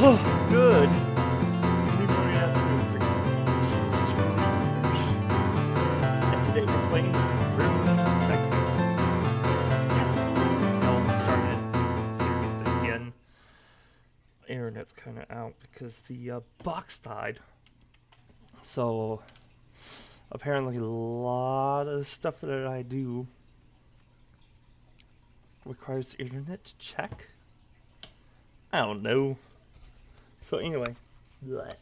Oh, good. Anybody else doing And today we're playing Railuge Tycoon. Yes. No, started series again. Internet's kind of out because the box died. So apparently a lot of stuff that I do requires the internet to check. I don't know. So anyway, bleh.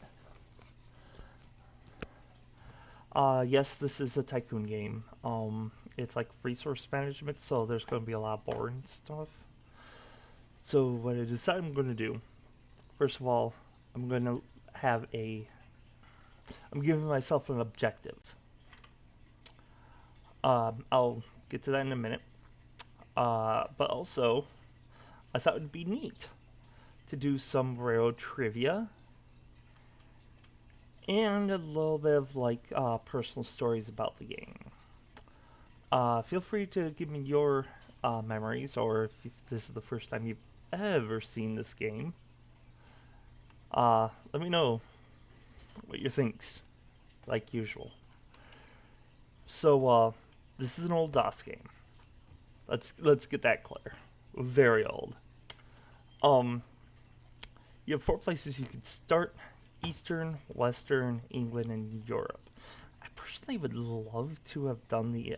Yes, this is a Tycoon game. It's like resource management, so there's going to be a lot of boring stuff. So what I decided I'm going to do, first of all, I'm going to have I'm giving myself an objective. I'll get to that in a minute. But also, I thought it'd be neat to do some railroad trivia and a little bit of like personal stories about the game. Feel free to give me your memories, or if this is the first time you've ever seen this game. Let me know what you thinks, like usual. So this is an old DOS game. Let's get that clear. Very old. You have 4 places you could start: Eastern, Western, England, and Europe. I personally would love to have done the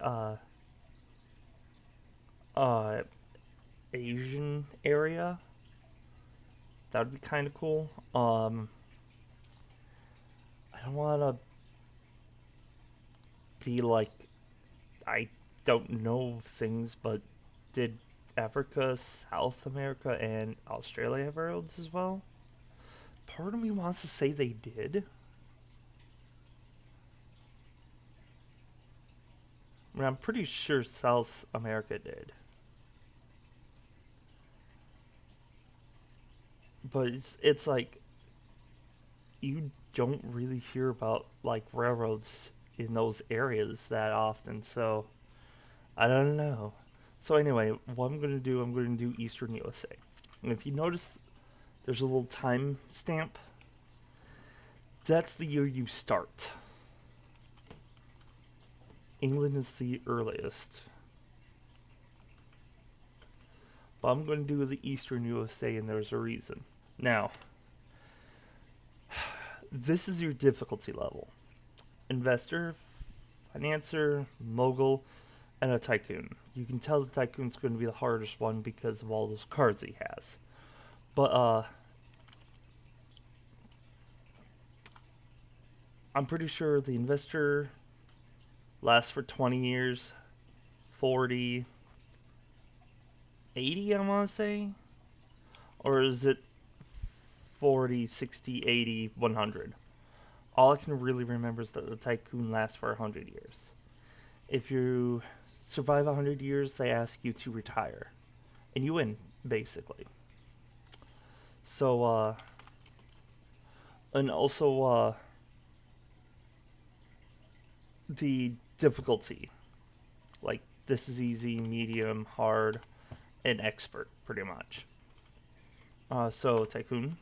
Asian area. That would be kind of cool. I don't want to be like, I don't know things, but did Africa, South America, and Australia have railroads as well? Part of me wants to say they did. I mean, I'm pretty sure South America did. But it's like, you don't really hear about like railroads in those areas that often, so I don't know. So anyway, what I'm going to do, I'm going to do Eastern USA. And if you notice, there's a little time stamp. That's the year you start. England is the earliest. But I'm going to do the Eastern USA, and there's a reason. Now, this is your difficulty level: investor, financier, mogul, and a tycoon. You can tell the tycoon's going to be the hardest one because of all those cards he has. But I'm pretty sure the investor lasts for 20 years, 40, 80, I want to say? Or is it 40, 60, 80, 100? All I can really remember is that the tycoon lasts for 100 years. If you survive 100 years, they ask you to retire. And you win, basically. So, and also, the difficulty. Like, this is easy, medium, hard, and expert, pretty much. So, Tycoon.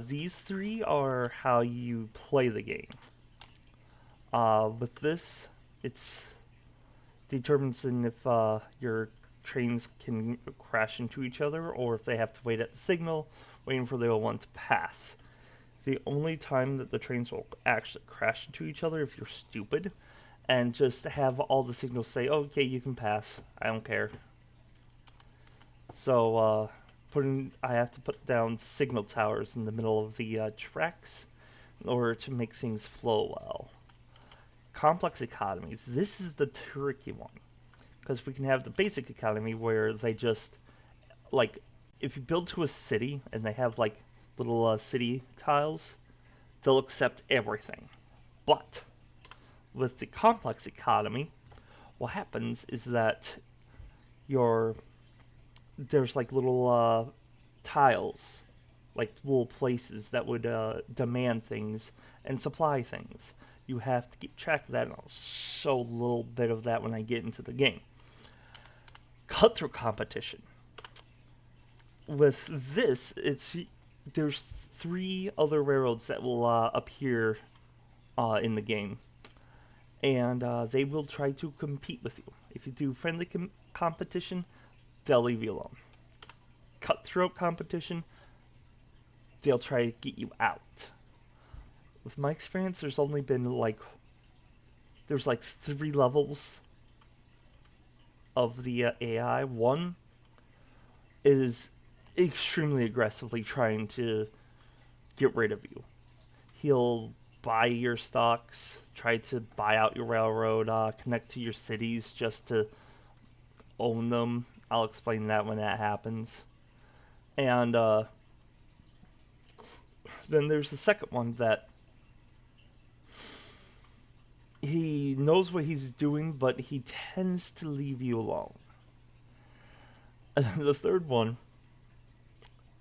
These 3 are how you play the game. With this, it's determines if your trains can crash into each other, or if they have to wait at the signal, waiting for the one to pass. The only time that the trains will actually crash into each other if you're stupid and just have all the signals say, oh, okay, you can pass, I don't care. So I have to put down signal towers in the middle of the tracks in order to make things flow well. Complex economies. This is the tricky one, because we can have the basic economy where they just, like, if you build to a city and they have like little city tiles, they'll accept everything. But with the complex economy, what happens is that there's like little tiles, like little places that would demand things and supply things. You have to keep track of that, and I'll show a little bit of that when I get into the game. Cutthroat competition. With this, it's there's 3 other railroads that will appear in the game, and they will try to compete with you. If you do friendly competition, they'll leave you alone. Cutthroat competition, they'll try to get you out. With my experience, there's only been there's 3 levels of the AI. One is extremely aggressively trying to get rid of you. He'll buy your stocks, try to buy out your railroad, connect to your cities just to own them. I'll explain that when that happens. And then there's the second one that he knows what he's doing, but he tends to leave you alone. And the third one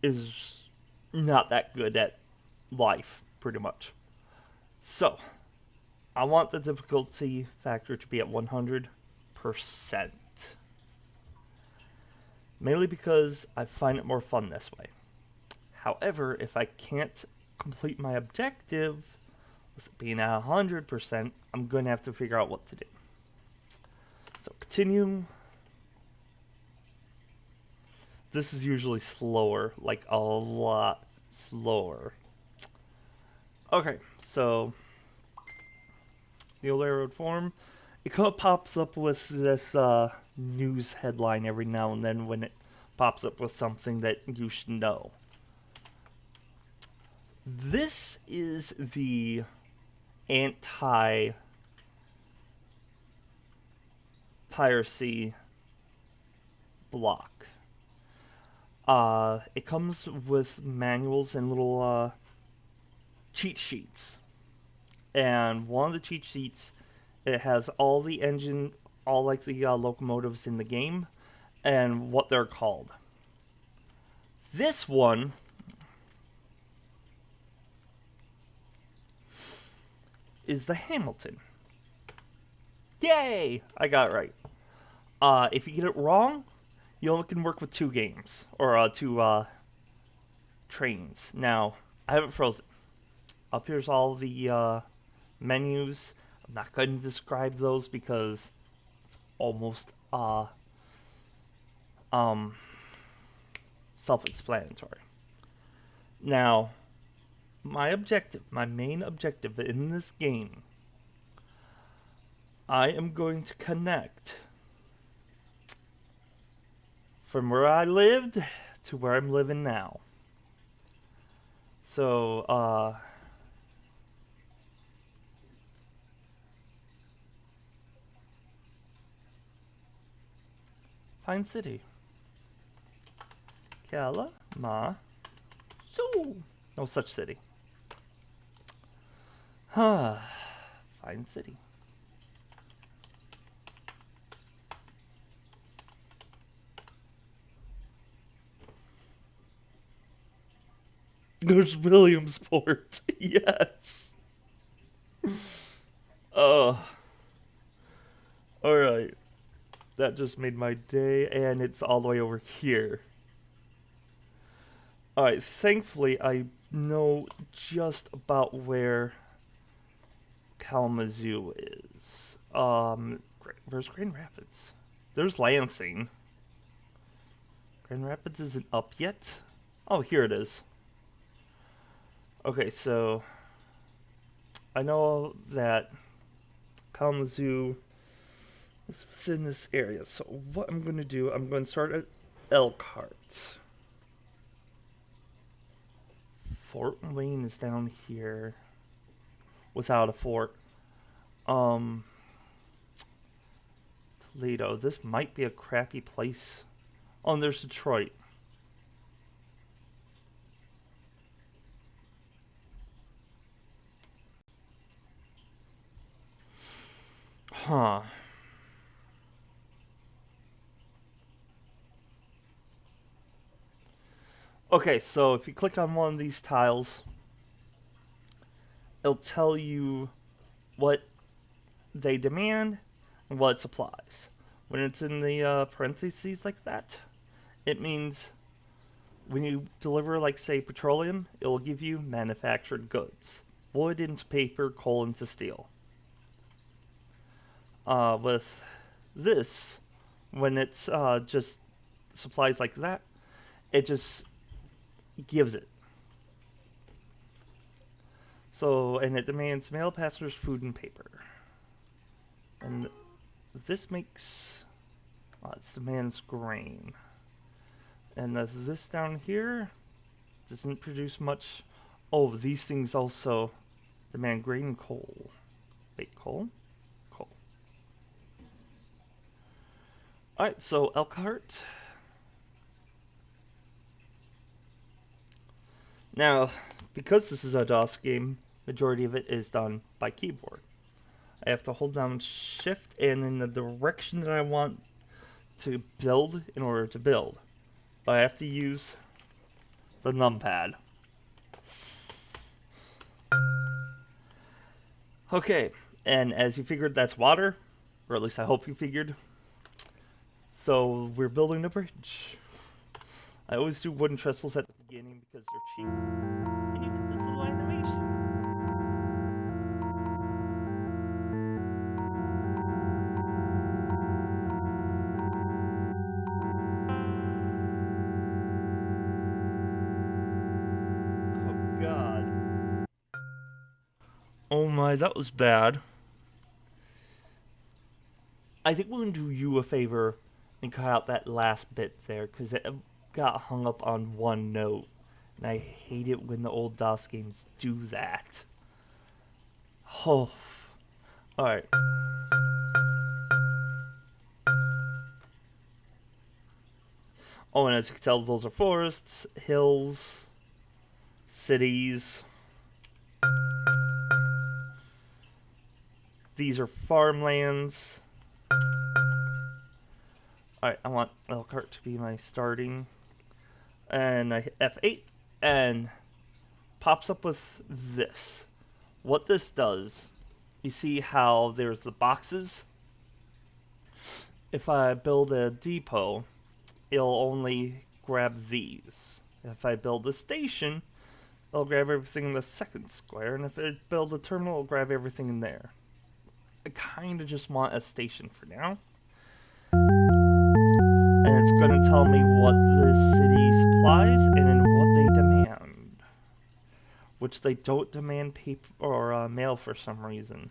is not that good at life, pretty much. So, I want the difficulty factor to be at 100%. Mainly because I find it more fun this way. However, if I can't complete my objective with it being at 100%, I'm going to have to figure out what to do. So, continue. This is usually slower, like a lot slower. Okay, so the old railroad form. It kind of pops up with this news headline every now and then when it pops up with something that you should know. This is the anti-piracy block. It comes with manuals and little cheat sheets. And one of the cheat sheets, it has all the locomotives in the game and what they're called. This one is the Hamilton. Yay! I got it right. If you get it wrong, you only can work with 2 games, or 2 trains. Now, I have it frozen. Up here's all the menus. I'm not going to describe those because it's almost self-explanatory. Now, my main objective in this game, I am going to connect from where I lived to where I'm living now. So, Pine City. Kalamazoo. No such city. Fine city. There's Williamsport. Yes. Alright. That just made my day, and it's all the way over here. Alright, thankfully I know just about where Kalamazoo is. Where's Grand Rapids? There's Lansing. Grand Rapids isn't up yet? Oh, here it is. Okay, so I know that Kalamazoo is within this area. So what I'm going to do, I'm going to start at Elkhart. Fort Wayne is down here without a fort. Toledo, this might be a crappy place. Oh, and there's Detroit. Huh. Okay, so if you click on one of these tiles, it'll tell you what they demand and what it supplies. When it's in the parentheses like that, it means When you deliver, like, say, petroleum, it will give you manufactured goods. Wood into paper, coal into steel. With this, when it's just supplies like that, it just gives it. So, and it demands mail, passengers, food, and paper. And this makes, it demands grain. And this down here doesn't produce much. Oh, these things also demand grain and coal. Wait, coal? Coal. Alright, so Elkhart. Now, because this is a DOS game, majority of it is done by keyboard. I have to hold down shift and in the direction that I want to build in order to build. But I have to use the numpad. Okay, and as you figured, that's water, or at least I hope you figured. So we're building a bridge. I always do wooden trestles at the beginning because they're cheap. And you get this little animation. Oh god. Oh my, that was bad. I think we're going to do you a favor and cut out that last bit there, because it got hung up on one note. And I hate it when the old DOS games do that. Oh. Alright. Oh, and as you can tell, those are forests, hills, cities. These are farmlands. Alright, I want Elkhart to be my starting. And I hit F8 and pops up with this. What this does, you see how there's the boxes? If I build a depot, it'll only grab these. If I build a station, it'll grab everything in the second square, and if I build a terminal, it'll grab everything in there. I kinda just want a station for now. And it's gonna tell me what the city supplies and then what they demand. Which they don't demand paper or mail for some reason.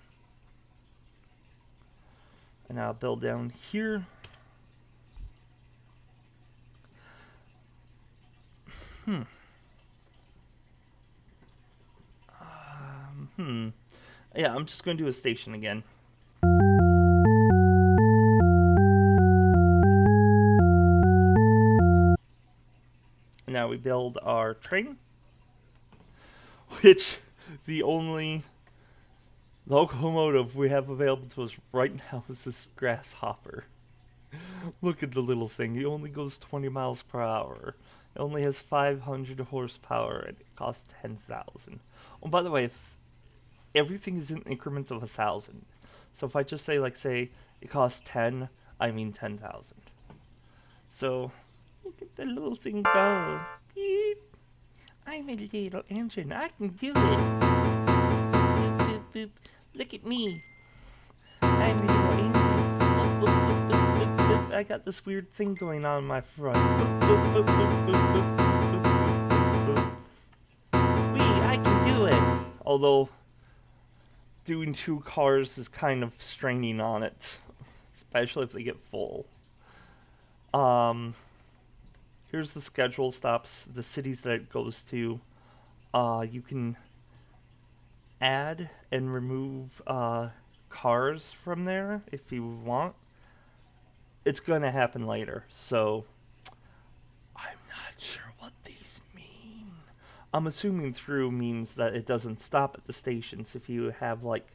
And I'll build down here. Yeah, I'm just going to do a station again. Now we build our train, which the only locomotive we have available to us right now is this grasshopper. Look at the little thing. It only goes 20 miles per hour. It only has 500 horsepower and it costs 10,000. Oh, by the way, if everything is in increments of 1,000. So if I just say, like, say, it costs 10, I mean 10,000. So, look at the little thing go. Beep. I'm a little engine. I can do it. Boop, boop, boop. Look at me. I'm a little engine. Boop, boop, boop, boop, boop, boop. I got this weird thing going on in my front. Boop, boop, boop, boop, boop, boop, boop, boop, boop. Wee, I can do it. Although doing two cars is kind of straining on it, especially if they get full. Here's the schedule stops, the cities that it goes to. You can add and remove cars from there if you want. It's gonna happen later, so I'm not sure what these mean. I'm assuming through means that it doesn't stop at the stations if you have, like,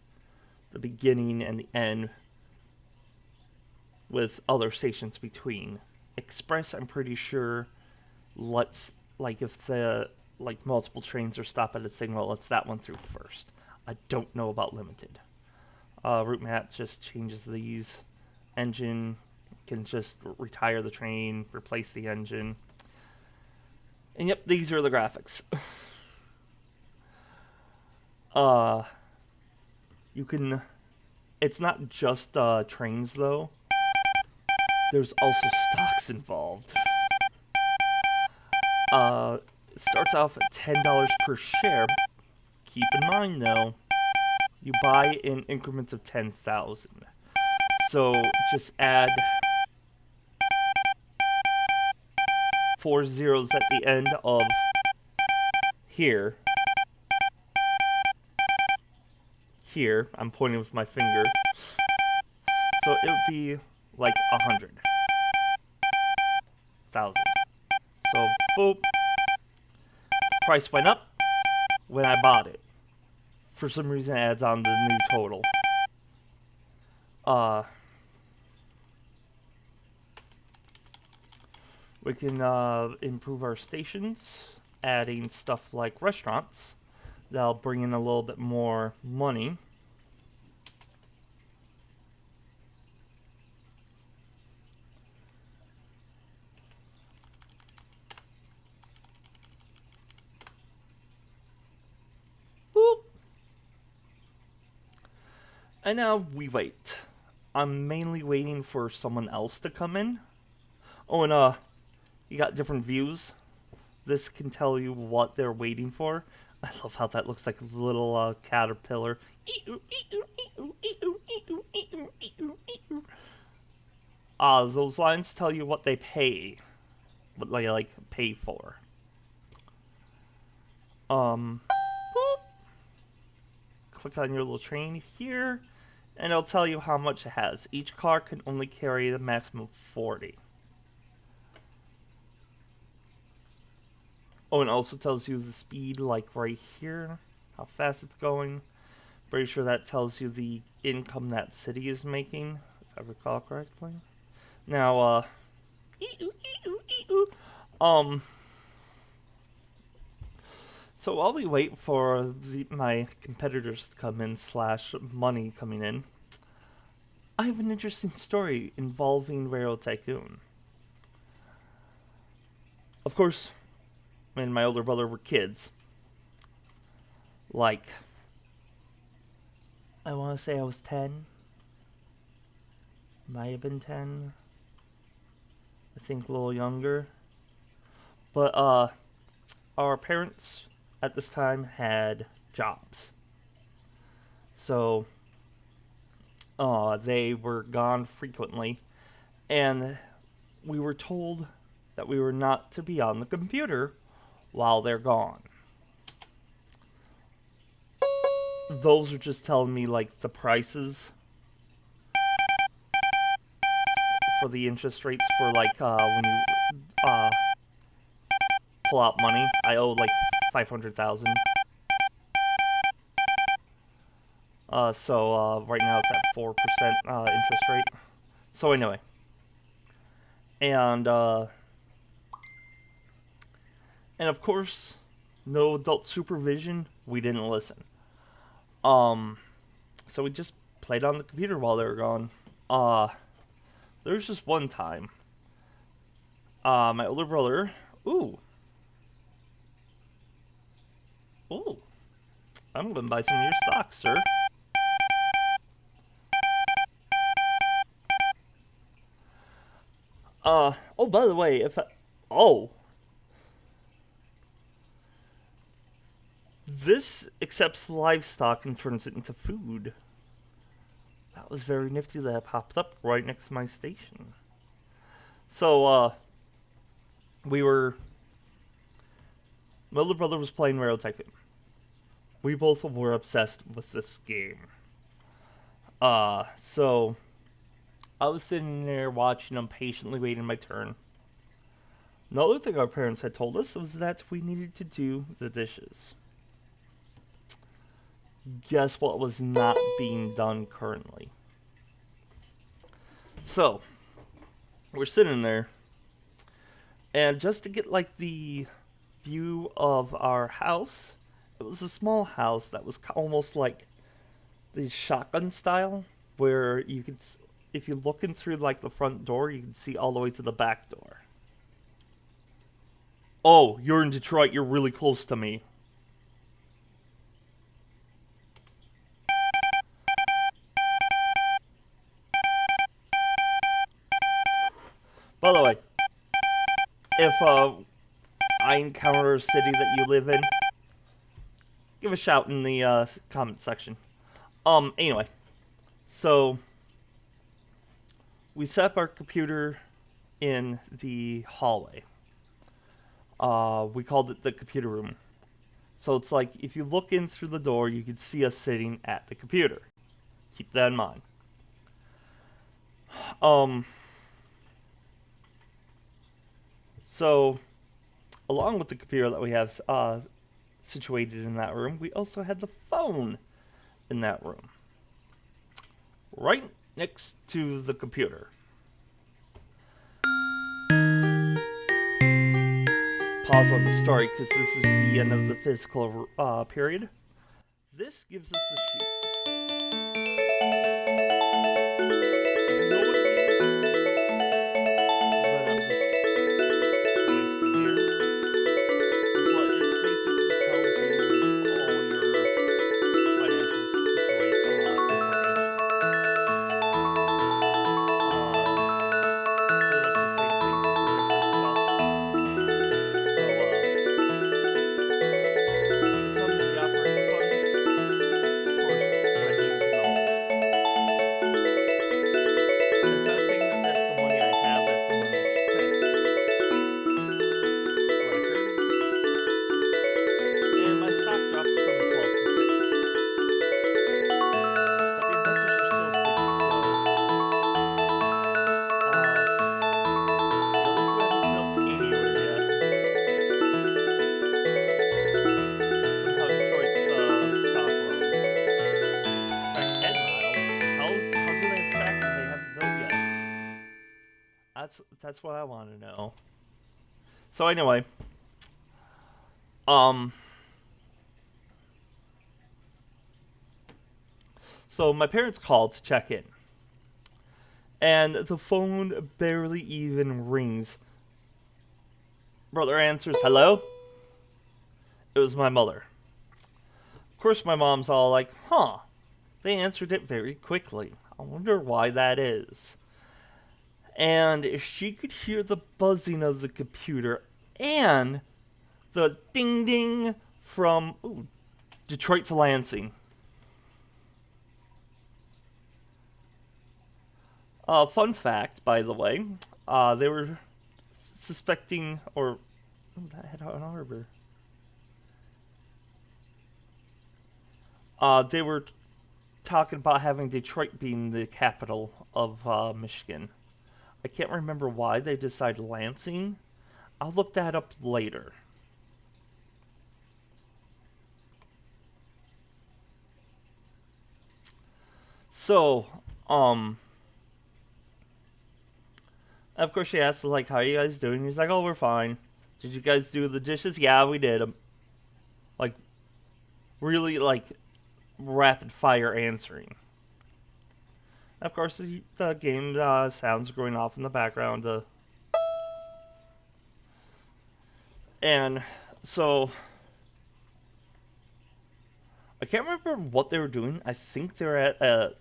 the beginning and the end with other stations between. Express, I'm pretty sure, lets, like, if the, like, multiple trains are stopped at a signal, lets that one through first. I don't know about limited. Route map just changes these. Engine can just retire the train, replace the engine. And yep, these are the graphics. uh, you can. It's not just trains though. There's also stocks involved. It starts off at $10 per share. Keep in mind though, you buy in increments of 10,000. So just add 4 zeros at the end of here. Here, I'm pointing with my finger. So it would be like 100,000. So boop. Price went up when I bought it. For some reason it adds on the new total. We can improve our stations, adding stuff like restaurants. That'll bring in a little bit more money. Boop. And now we wait. I'm mainly waiting for someone else to come in. Oh, and you got different views. This can tell you what they're waiting for. I love how that looks like a little caterpillar. Those lines tell you what they pay. What they like pay for. Boop. Click on your little train here, and it'll tell you how much it has. Each car can only carry the maximum of 40. Oh, and it also tells you the speed, like right here, how fast it's going. Pretty sure that tells you the income that city is making, if I recall correctly. Now, so while we wait for my competitors to come in / money coming in, I have an interesting story involving Railuge Tycoon. Of course, me and my older brother were kids. Like, I want to say I was 10. Might have been 10. I think a little younger. But, our parents at this time had jobs. So, they were gone frequently. And we were told that we were not to be on the computer while they're gone. Those are just telling me like the prices for the interest rates for like when you pull out money. I owe like 500,000. So right now it's at 4% interest rate. So anyway, and of course, no adult supervision. We didn't listen. So we just played on the computer while they were gone. There was just one time. My older brother. Ooh. I'm gonna buy some of your stocks, sir. Oh, by the way, this accepts livestock and turns it into food. That was very nifty that popped up right next to my station. So, my older brother was playing Railuge Tycoon. We both were obsessed with this game. So, I was sitting there watching him, patiently waiting my turn. Another thing our parents had told us was that we needed to do the dishes. Guess what was not being done currently? So, we're sitting there, and just to get like the view of our house, it was a small house that was almost like the shotgun style, where you could, if you look in through like the front door, you can see all the way to the back door. Oh, you're in Detroit. You're really close to me. By the way, if I encounter a city that you live in, give a shout in the comment section. Anyway, so we set up our computer in the hallway. We called it the computer room. So it's like if you look in through the door, you can see us sitting at the computer. Keep that in mind. So along with the computer that we have situated in that room, we also had the phone in that room, right next to the computer. Pause on the story because this is the end of the physical period. This gives us the sheets. If you know what it means, then I'm just wasting here. But it basically tells you all your financial situation information. Pretty much the same thing, different stuff. So, some of the operating funds, of course, my name's in the hole. It's not saying that that's the money I have, that's the money I spent. Records, and my stock dropped from 12 to 6. But the investors are still pretty slow. At least we haven't built anywhere yet. Somehow Detroit's stock rose. Track 10 miles? How do they have track when they haven't built yet? That's what I want to know. So anyway, so my parents called to check in, and the phone barely even rings. Brother answers, "Hello?" It was my mother. Of course, my mom's all like, "Huh." They answered it very quickly. I wonder why that is. And she could hear the buzzing of the computer and the ding ding from Detroit to Lansing. Fun fact, by the way, they were suspecting, or that had an harbor. They were talking about having Detroit being the capital of Michigan. I can't remember why they decided Lansing. I'll look that up later. So, of course she asked, like, how are you guys doing? He's like, oh, we're fine. Did you guys do the dishes? Yeah, we did. Like, really, like, rapid fire answering. Of course, the game sounds going off in the background. And so, I can't remember what they were doing. I think they were at a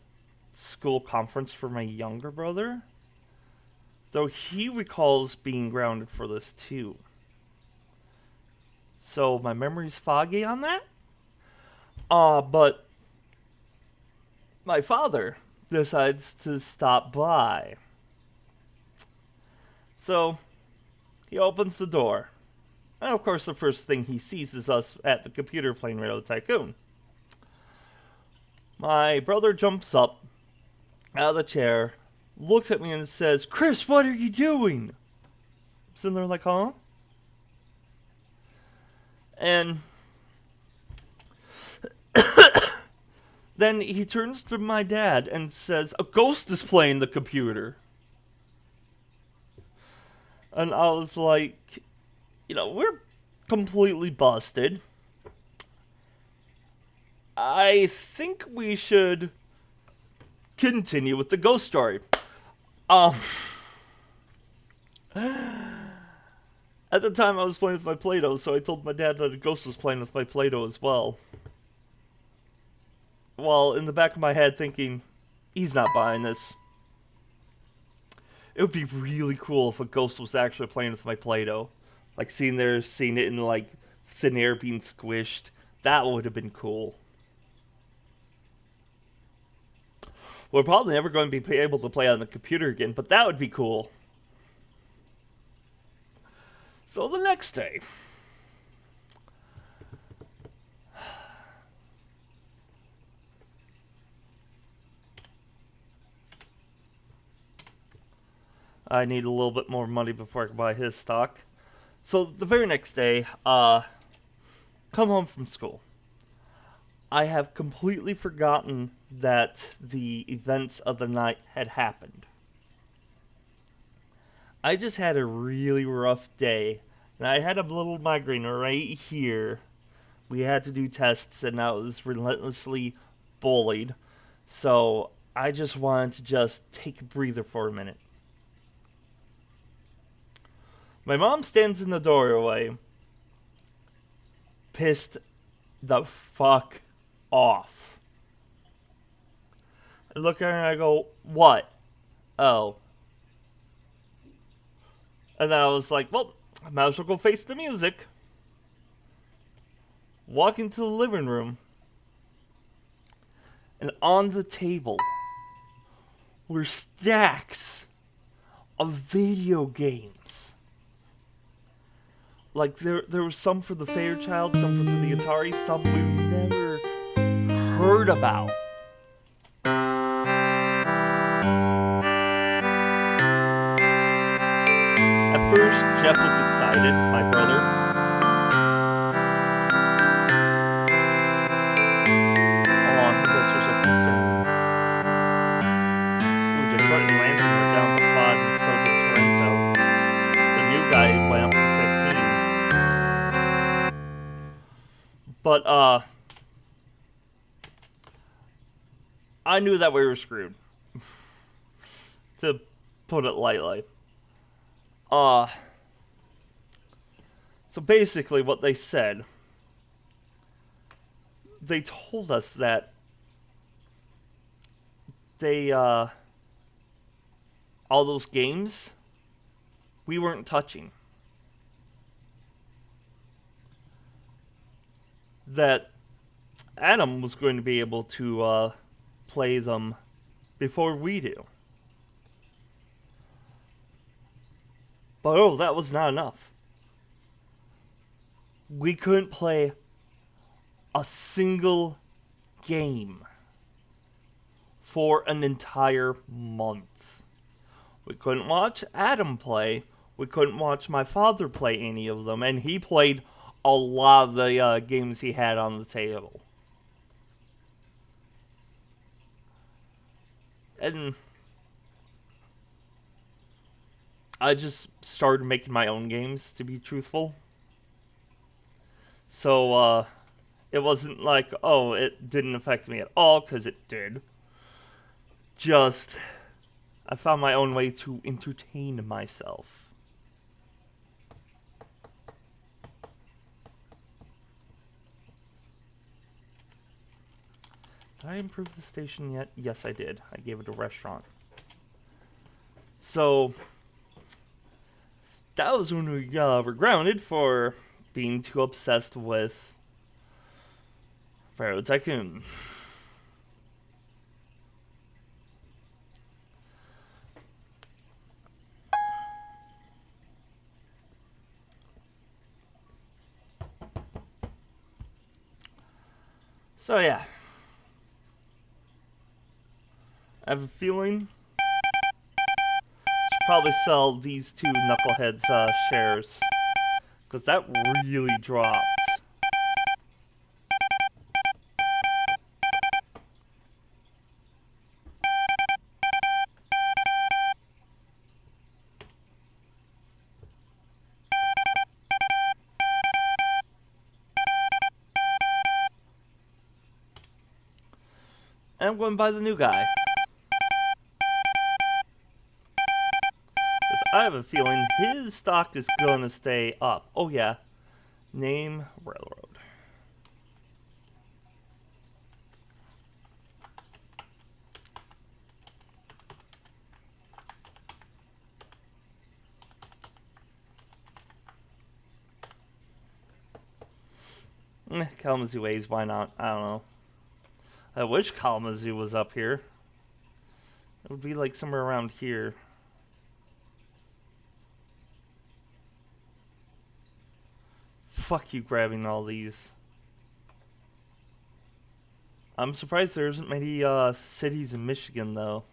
school conference for my younger brother. Though he recalls being grounded for this too. So my memory's foggy on that. But my father decides to stop by. So he opens the door. And of course the first thing he sees is us at the computer playing Railuge Tycoon. My brother jumps up out of the chair, looks at me and says, "Chris, what are you doing?" I'm sitting there like, huh? And then he turns to my dad and says, "A ghost is playing the computer." And I was like, we're completely busted. I think we should continue with the ghost story. At the time, I was playing with my Play-Doh, so I told my dad that a ghost was playing with my Play-Doh as well. While in the back of my head thinking, he's not buying this. It would be really cool if a ghost was actually playing with my Play-Doh. Like, seeing it in, like, thin air being squished. That would have been cool. We're probably never going to be able to play on the computer again, but that would be cool. So the next day, I need a little bit more money before I can buy his stock. So the very next day, come home from school. I have completely forgotten that the events of the night had happened. I just had a really rough day, and I had a little migraine right here. We had to do tests, and I was relentlessly bullied. So I just wanted to just take a breather for a minute. My mom stands in the doorway, pissed the fuck off. I look at her and I go, "What?" "Oh." And then I was like, well, I might as well go face the music. Walk into the living room. And on the table were stacks of video games. Like, there was some for the Fairchild, some for the Atari, some we've never heard about. At first, Jeff was excited, my brother. Hold on, I guess there's a concern. Ooh, Detroit and Lansing were down to 5, and so did Toronto. The new guy went up to 15. But, I knew that we were screwed. To put it lightly. So basically what they said, they told us that they, all those games, we weren't touching. That Adam was going to be able to, play them before we do. But oh, that was not enough. We couldn't play a single game for an entire month. We couldn't watch Adam play. We couldn't watch my father play any of them. And he played a lot of the games he had on the table. And I just started making my own games, to be truthful. So, it wasn't like, oh, it didn't affect me at all, because it did. Just, I found my own way to entertain myself. Did I improve the station yet? Yes, I did. I gave it a restaurant. So, that was when we were grounded for being too obsessed with Tycoon. So yeah, I have a feeling I should probably sell these two knuckleheads shares, because that really dropped. And I'm going to buy the new guy. I have a feeling his stock is going to stay up. Oh yeah, name railroad. Kalamazoo A's, why not? I don't know. I wish Kalamazoo was up here. It would be like somewhere around here. Fuck you grabbing all these. I'm surprised there isn't many cities in Michigan though.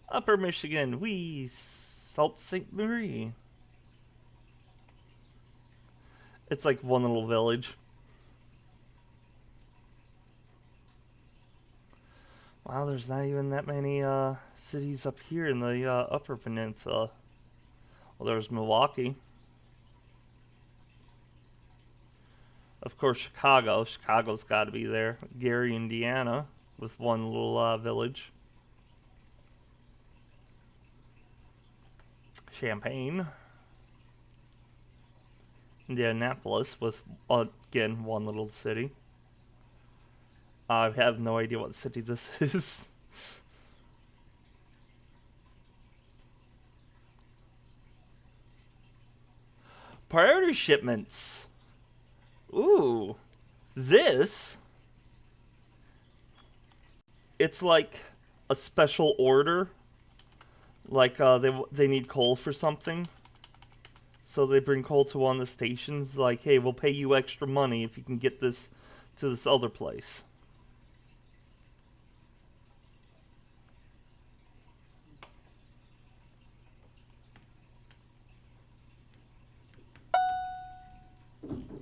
Upper Michigan, Sault Ste. Marie. It's like one little village. Wow, there's not even that many cities up here in the Upper Peninsula. Well, there's Milwaukee. Of course, Chicago. Chicago's got to be there. Gary, Indiana, with one little village. Champaign. Indianapolis, with, again, one little city. I have no idea what city this is. Priority shipments. Ooh. This. It's like a special order. Like they need coal for something. So they bring coal to one of the stations. Like, hey, we'll pay you extra money if you can get this to this other place.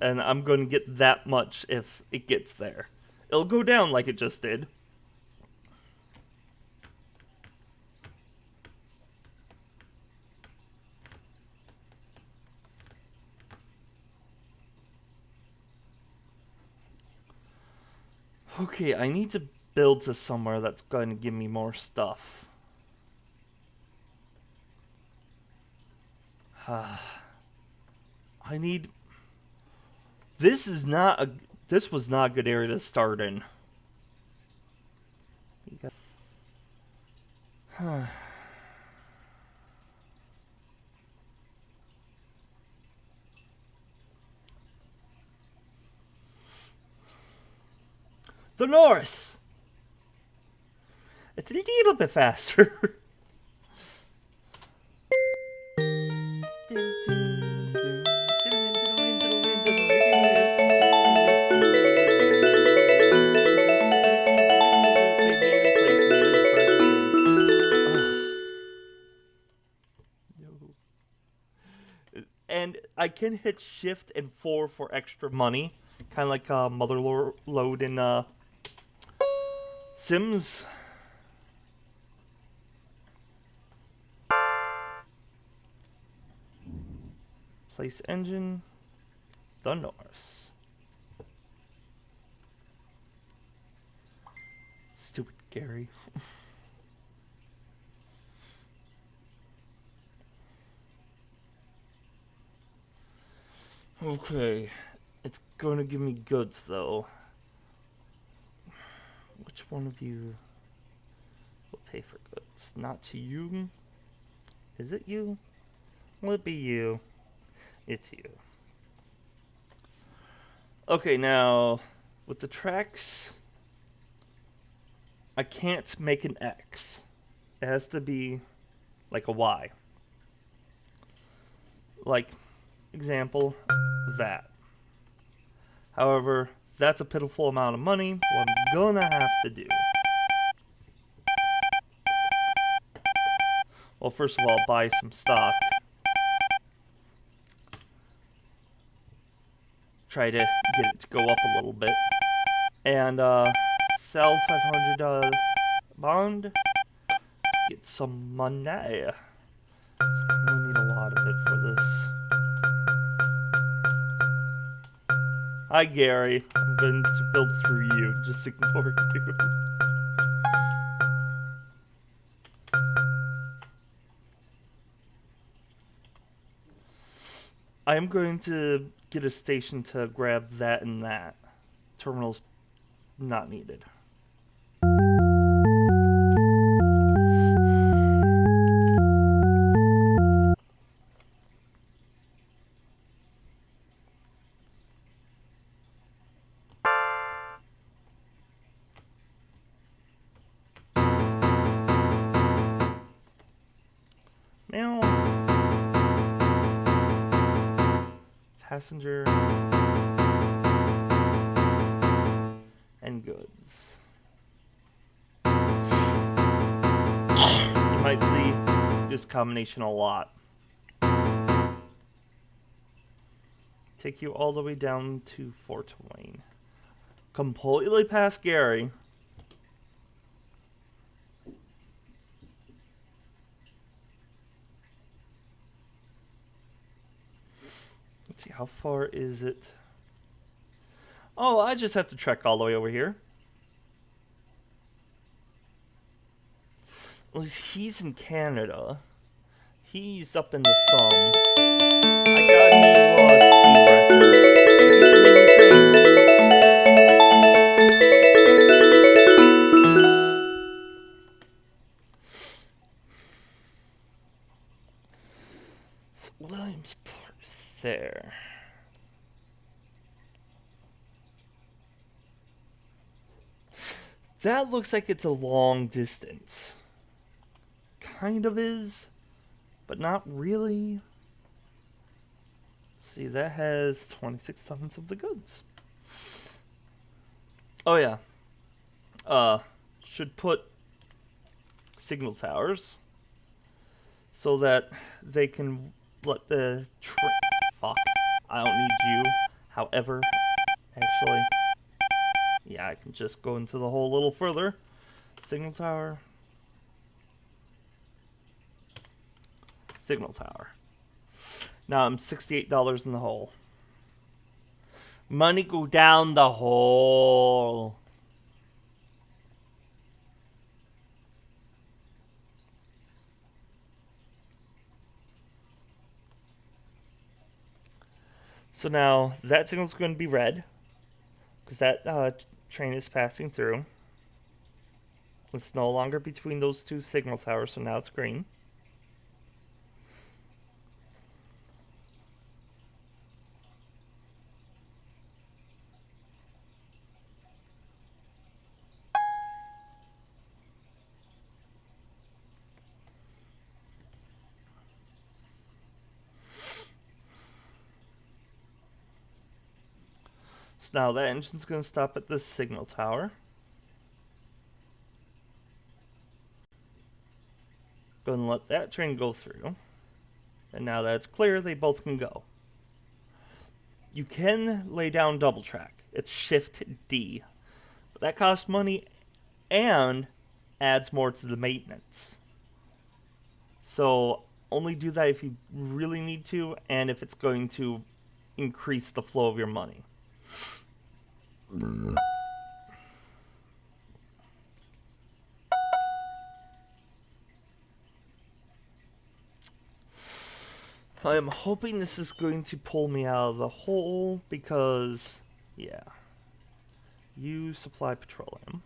And I'm going to get that much if it gets there. It'll go down like it just did. Okay, I need to build to somewhere that's going to give me more stuff. I need... This was not a good area to start in. The Norse! It's a little bit faster. And I can hit shift and 4 for extra money. Kind of like Motherload in Sims. Place engine. The Norse. Stupid Gary. Okay. It's going to give me goods, though. Which one of you will pay for goods? Not to you. Is it you? Will it be you? It's you. Okay, now, with the tracks, I can't make an X. It has to be like a Y. Like, example, that. However, that's a pitiful amount of money, what I'm gonna have to do. Well, first of all, buy some stock. Try to get it to go up a little bit. And, sell 500, bond. Get some money. So I'm gonna need a lot of it for this. Hi, Gary. I'm going to build through you. Just ignore you. I'm going to get a station to grab that and that. Terminal's not needed. Mail. Passenger. And goods. You might see this combination a lot. Take you all the way down to Fort Wayne. Completely past Gary. Let's see, how far is it? Oh, I just have to trek all the way over here. Well, he's in Canada. He's up in the thumb. I got a new speed record. So Williamsport is there. That looks like it's a long distance. Kind of is, but not really. See, that has 26 tons of the goods. Oh yeah. Should put signal towers so that they can let the fuck. I don't need you. However, actually, yeah, I can just go into the hole a little further. Signal tower. Signal tower. Now I'm $68 in the hole. Money go down the hole. So now that signal is going to be red because that train is passing through. It's no longer between those two signal towers, so now it's green. So now that engine's going to stop at this signal tower. Going to let that train go through. And now that it's clear, they both can go. You can lay down double track. It's Shift D. But that costs money and adds more to the maintenance. So only do that if you really need to and if it's going to increase the flow of your money. I'm hoping this is going to pull me out of the hole because, yeah, you supply petroleum,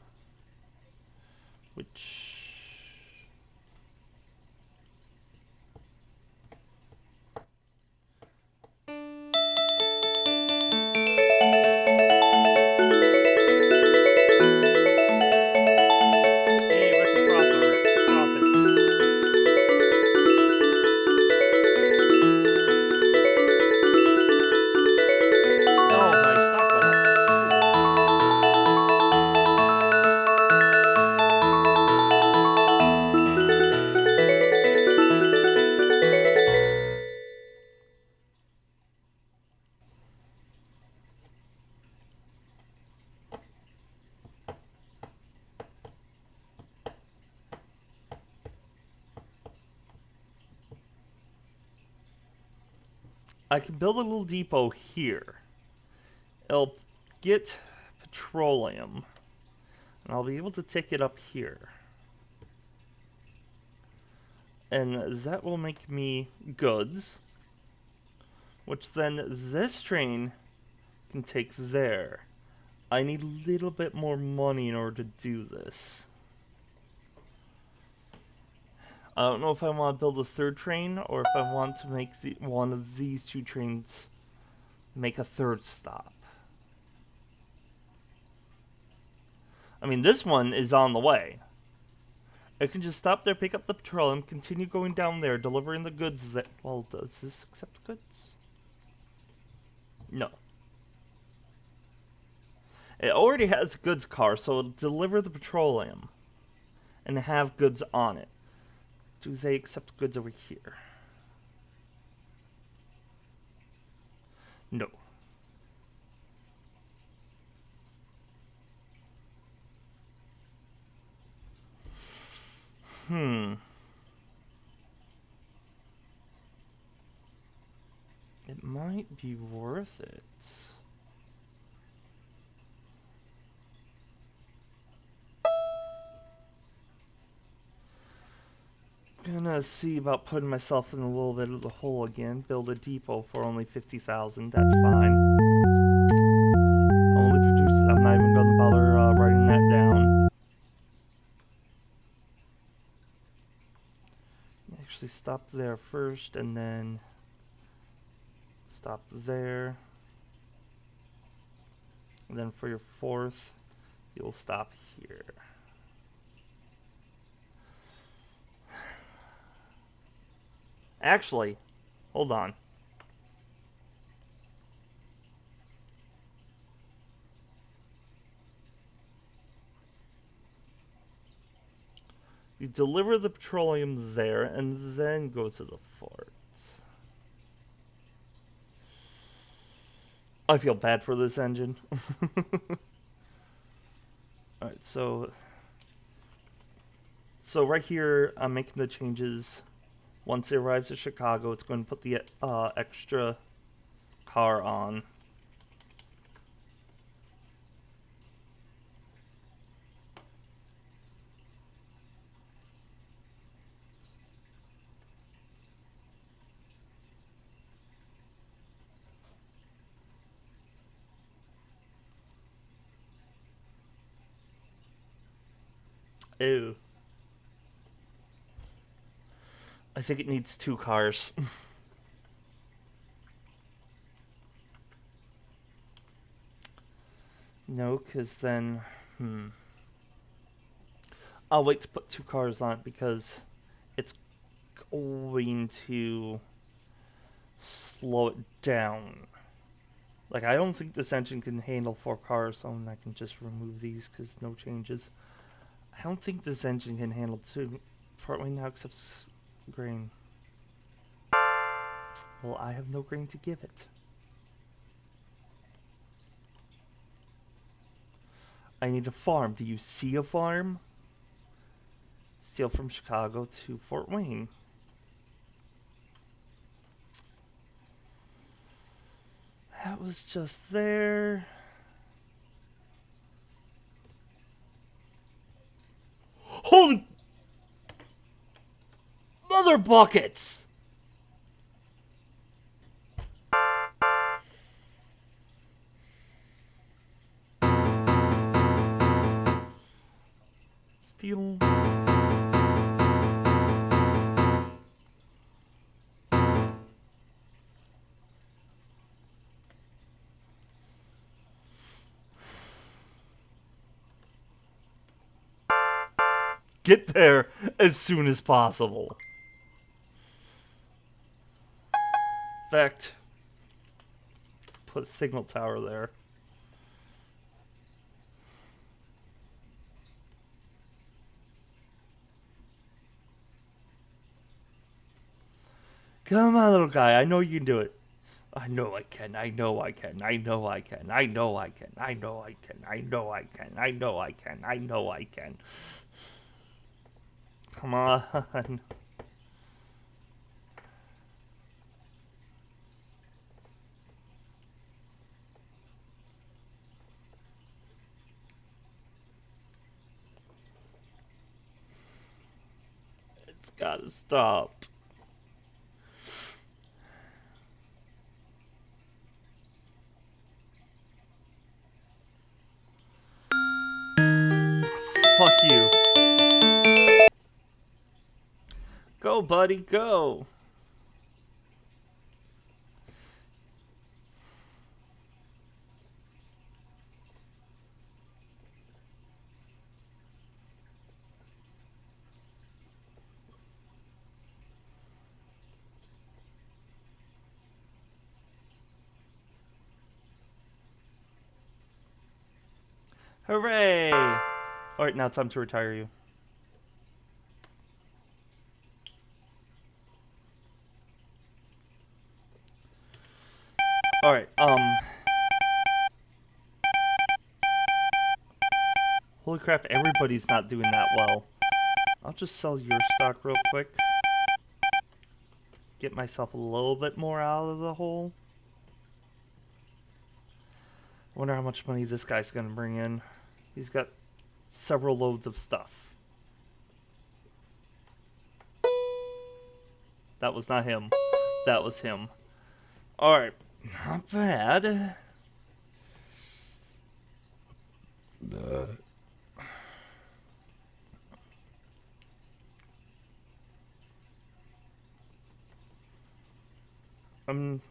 which... I can build a little depot here. It'll get petroleum, and I'll be able to take it up here. And that will make me goods, which then this train can take there. I need a little bit more money in order to do this. I don't know if I want to build a third train or if I want to make one of these two trains make a third stop. I mean, this one is on the way. It can just stop there, pick up the petroleum, continue going down there, delivering the goods that... Well, does this accept goods? No. It already has a goods car, so it'll deliver the petroleum and have goods on it. Do they accept goods over here? No. It might be worth it. Gonna see about putting myself in a little bit of the hole again. Build a depot for only 50,000. That's fine. Only produce. I'm not even gonna bother writing that down. Actually, stop there first, and then stop there. And then for your fourth, you'll stop here. Actually, hold on. You deliver the petroleum there and then go to the fort. I feel bad for this engine. Alright, so right here, I'm making the changes. Once it arrives at Chicago, it's going to put the extra car on. Ew. I think it needs 2 cars. No, because then... I'll wait to put 2 cars on it because it's going to slow it down. Like, I don't think this engine can handle 4 cars, so I can just remove these because no changes. I don't think this engine can handle 2. Fort Wayne now accepts grain. Well, I have no grain to give it. I need a farm. Do you see a farm? Steel from Chicago to Fort Wayne. That was just there. Holy mother buckets! Steel. Get there as soon as possible. In fact, put a signal tower there. Come on, little guy. I know you can do it. I know I can. I know I can. I know I can. I know I can. I know I can. I know I can. I know I can. I know I can. Come on. It's gotta stop. Fuck you. Go, buddy, go. Hooray! Alright, now it's time to retire you. Alright, holy crap, everybody's not doing that well. I'll just sell your stock real quick. Get myself a little bit more out of the hole. Wonder how much money this guy's gonna bring in. He's got several loads of stuff. That was not him. That was him. Alright, not bad. I'm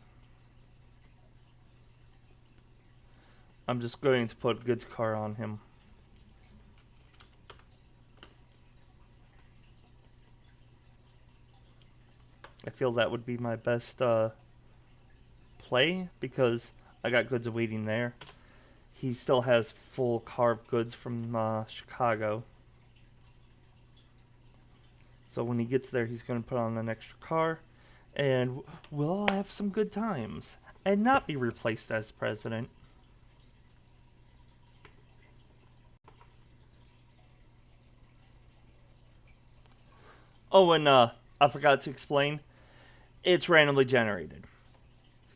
just going to put goods car on him. I feel that would be my best play because I got goods awaiting there. He still has full car of goods from Chicago. So when he gets there, he's going to put on an extra car, and we'll have some good times and not be replaced as president. Oh, and I forgot to explain, it's randomly generated.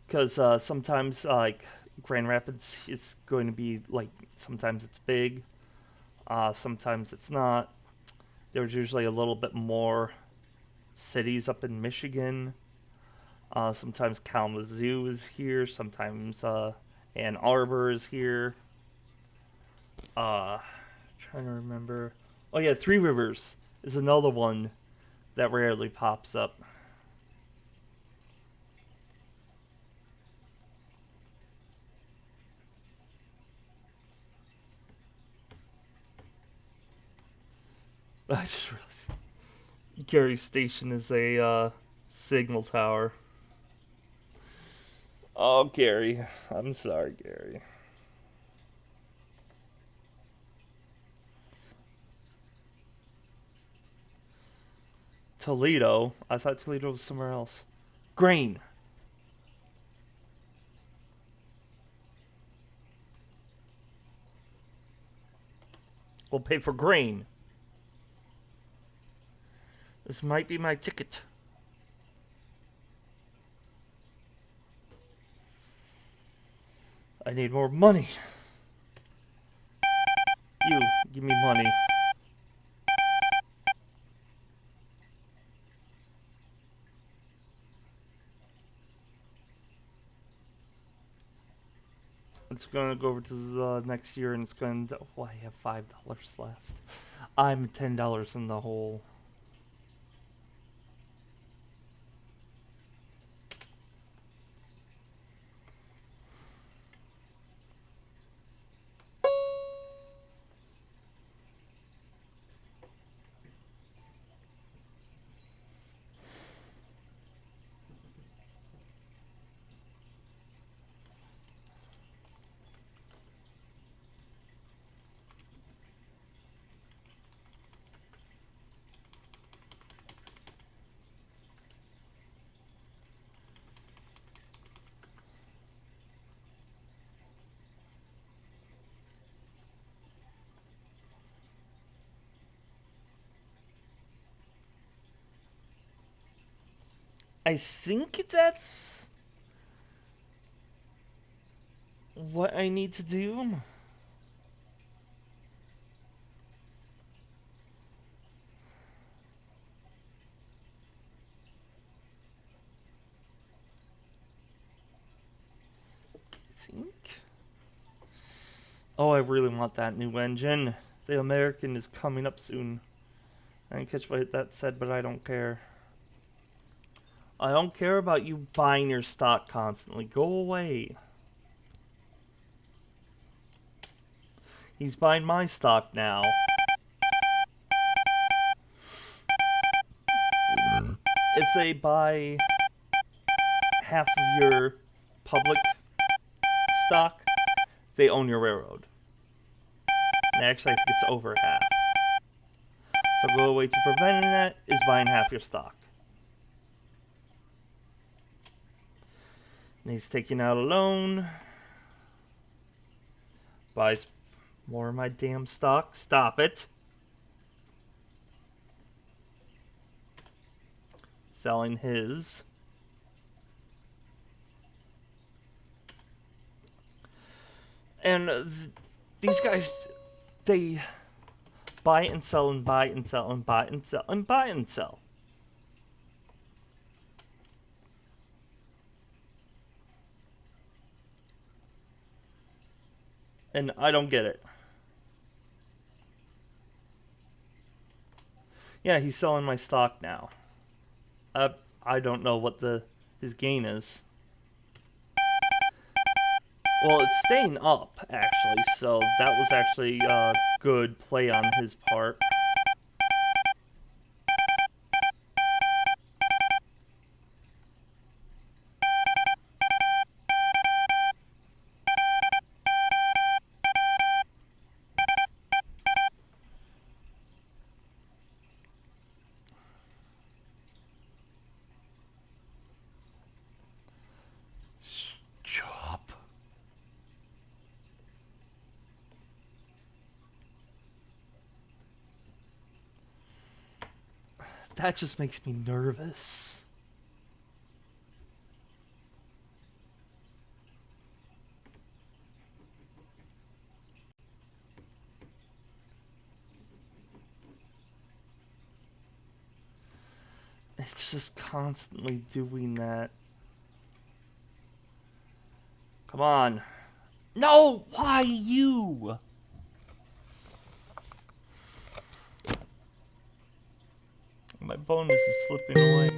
Because sometimes, like, Grand Rapids is going to be, like, sometimes it's big, sometimes it's not. There's usually a little bit more cities up in Michigan. Sometimes Kalamazoo is here, sometimes Ann Arbor is here. Trying to remember. Oh yeah, Three Rivers is another one that rarely pops up. I just realized Gary Station is a signal tower. Oh, Gary. I'm sorry, Gary. Toledo? I thought Toledo was somewhere else. Grain. We'll pay for grain. This might be my ticket. I need more money. You, give me money. It's gonna go over to the next year, and it's going to. Oh, I have $5 left. I'm $10 in the hole. I think that's what I need to do. I think. Oh, I really want that new engine. The American is coming up soon. I didn't catch what that said, but I don't care. I don't care about you buying your stock constantly. Go away. He's buying my stock now. If they buy half of your public stock, they own your railroad. And actually, I think it's over half. So go away to preventing that is buying half your stock. And he's taking out a loan. Buys more of my damn stock. Stop it. Selling his. And these guys, they buy and sell and buy and sell and buy and sell and buy and sell. And I don't get it. Yeah, he's selling my stock now. I don't know what his gain is. Well, it's staying up, actually, so that was actually a good play on his part. That just makes me nervous. It's just constantly doing that. Come on. No! Why you? My bonus is slipping away.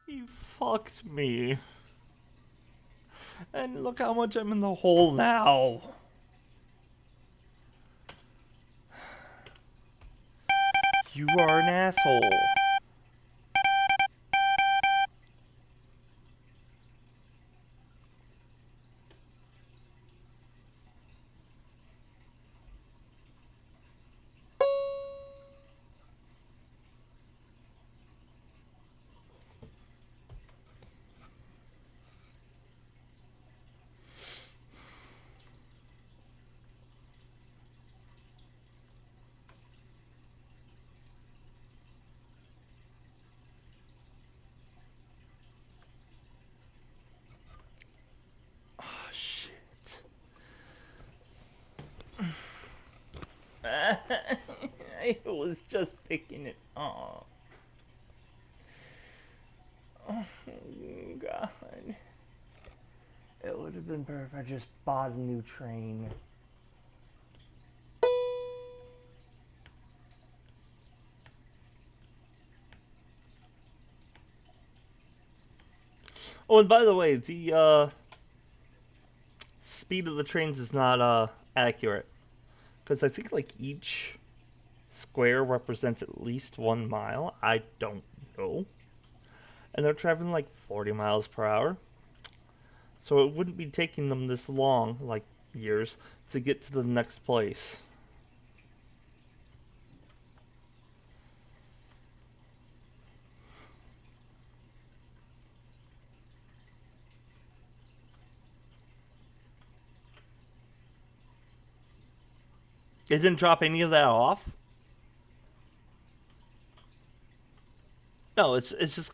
He fucked me. And look how much I'm in the hole now. You are an asshole. I was just picking it up. Oh, God. It would have been better if I just bought a new train. Oh, and by the way, the speed of the trains is not accurate. Because I think like each square represents at least 1 mile. I don't know. And they're traveling like 40 miles per hour. So it wouldn't be taking them this long, like years, to get to the next place. It didn't drop any of that off? No, it's just...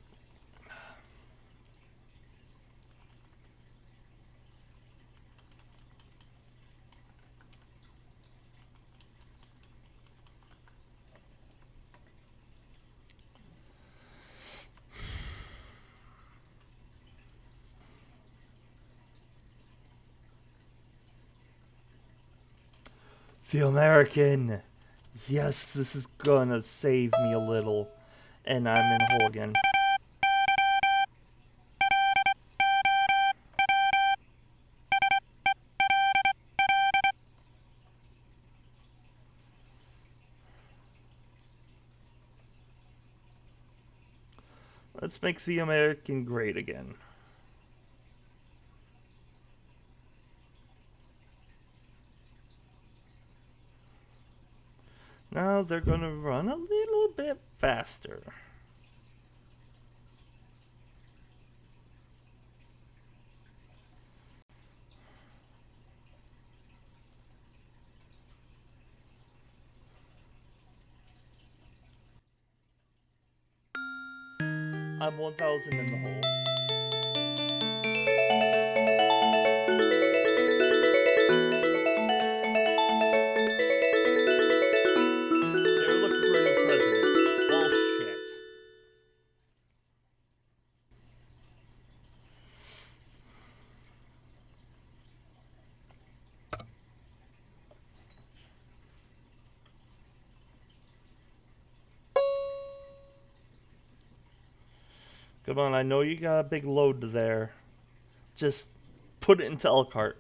The American! Yes, this is gonna save me a little. And I'm in a hole again. Let's make the American great again. Now they're gonna run a little bit faster. I'm 1,000 in the hole. They're looking for a new president. Bullshit. Come on, I know you got a big load there. Just put it into Elkhart.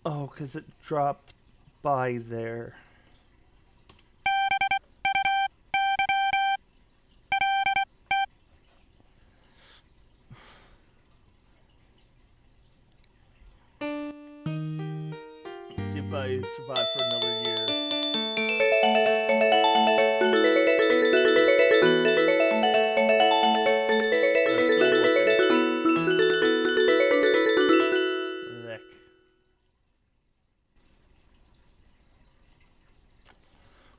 Oh, because it dropped by there. Let's see if I survive for another year. They're still looking. Lick.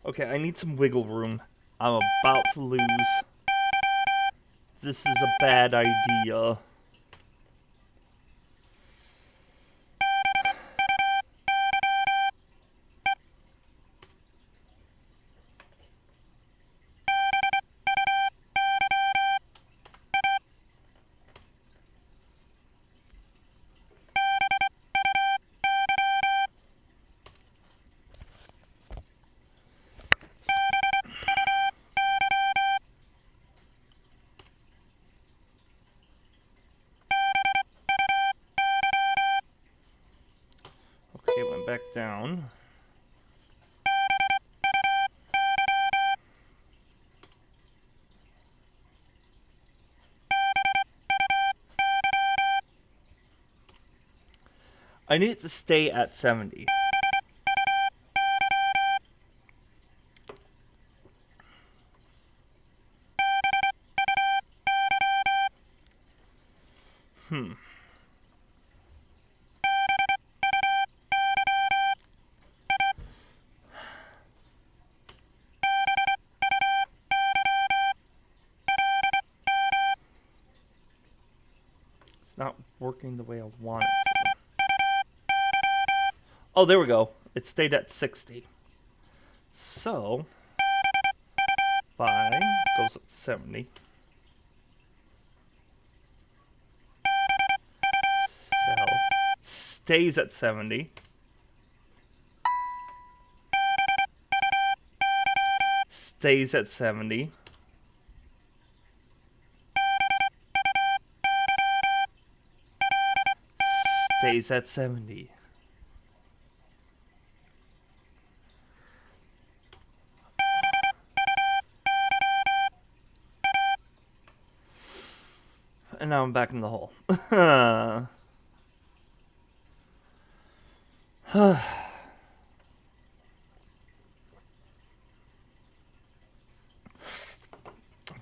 Okay, I need some wiggle room. I'm about to lose. This is a bad idea. Okay, it went back down. I need it to stay at 70. It's not working the way I want it to. Oh, there we go. It stayed at 60. So, buy goes at 70. Sell stays at 70. Stays at 70. Stays at 70. And now I'm back in the hole.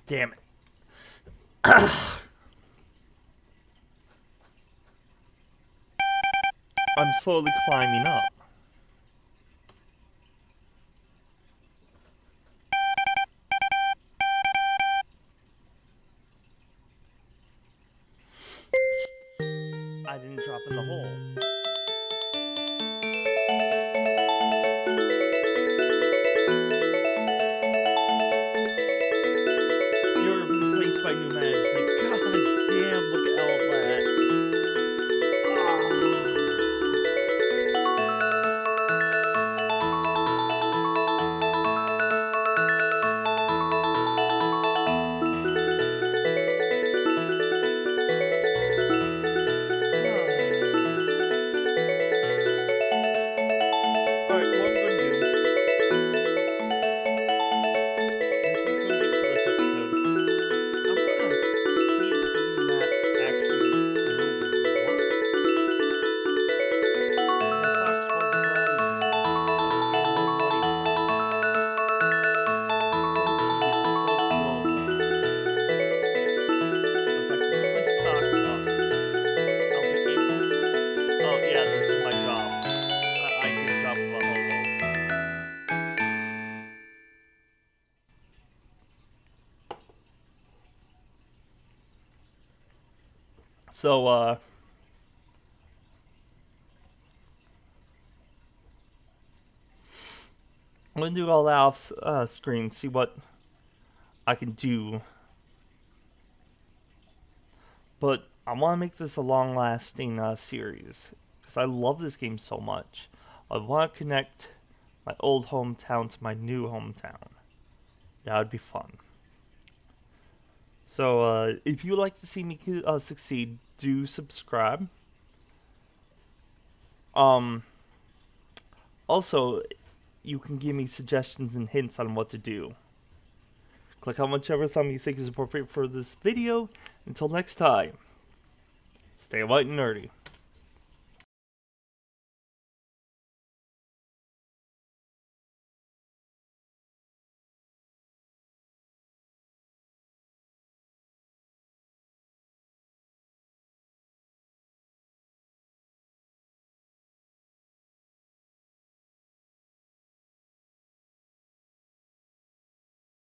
Damn it. I'm slowly climbing up. I didn't drop in the hole. So, I'm gonna do all that off screen, see what I can do. But I want to make this a long-lasting series because I love this game so much. I want to connect my old hometown to my new hometown. That would be fun. So if you would like to see me succeed, do subscribe. Um, Also, you can give me suggestions and hints on what to do. Click on whichever thumb you think is appropriate for this video. Until next time, stay white and nerdy.